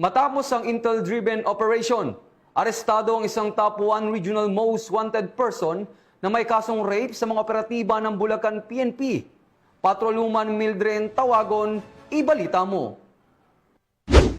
Matapos ang intel-driven operation, arestado ang isang top 1 regional most wanted person na may kasong rape sa mga operatiba ng Bulacan PNP. Patroluman Mildred Tawagon, ibalita mo.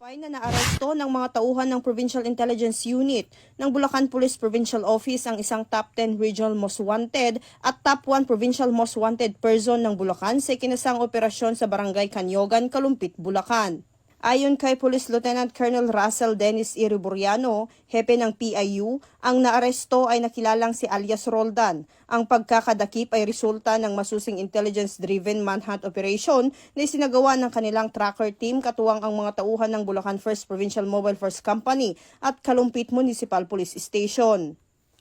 Na naaresto ng mga tauhan ng Provincial Intelligence Unit ng Bulacan Police Provincial Office ang isang top 10 regional most wanted at top 1 provincial most wanted person ng Bulacan sa ikinasang operasyon sa Barangay Canyogan, Kalumpit, Bulacan. Ayon kay Police Lieutenant Colonel Russell Dennis Iriburiano, hepe ng PIU, ang naaresto ay nakilalang si alias Roldan. Ang pagkakadakip ay resulta ng masusing intelligence-driven manhunt operation na isinagawa ng kanilang tracker team katuwang ang mga tauhan ng Bulacan First Provincial Mobile Force Company at Kalumpit Municipal Police Station.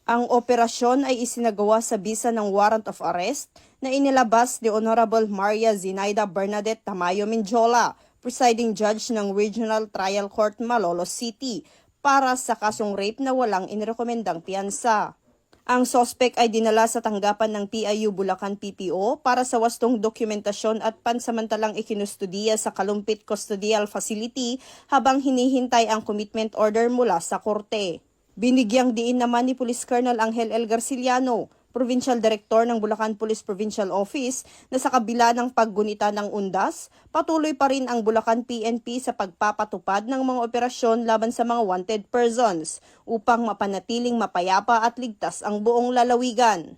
Ang operasyon ay isinagawa sa bisa ng warrant of arrest na inilabas ni Honorable Maria Zinaida Bernadette Tamayo Minjola, presiding judge ng Regional Trial Court Malolos City, para sa kasong rape na walang inirekomendang piyansa. Ang sospek ay dinala sa tanggapan ng PIU Bulacan PPO para sa wastong dokumentasyon at pansamantalang ikinustudiya sa Kalumpit Custodial Facility habang hinihintay ang commitment order mula sa korte. Binigyang diin naman ni Police Colonel Angel L. Garciliano, Provincial Director ng Bulacan Police Provincial Office, na sa kabila ng paggunita ng undas, patuloy pa rin ang Bulacan PNP sa pagpapatupad ng mga operasyon laban sa mga wanted persons upang mapanatiling mapayapa at ligtas ang buong lalawigan.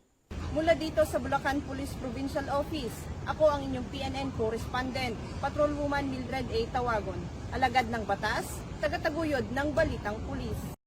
Mula dito sa Bulacan Police Provincial Office, ako ang inyong PNN correspondent, Patrolwoman Mildred A. Tawagon, alagad ng batas, tagataguyod ng Balitang Pulis.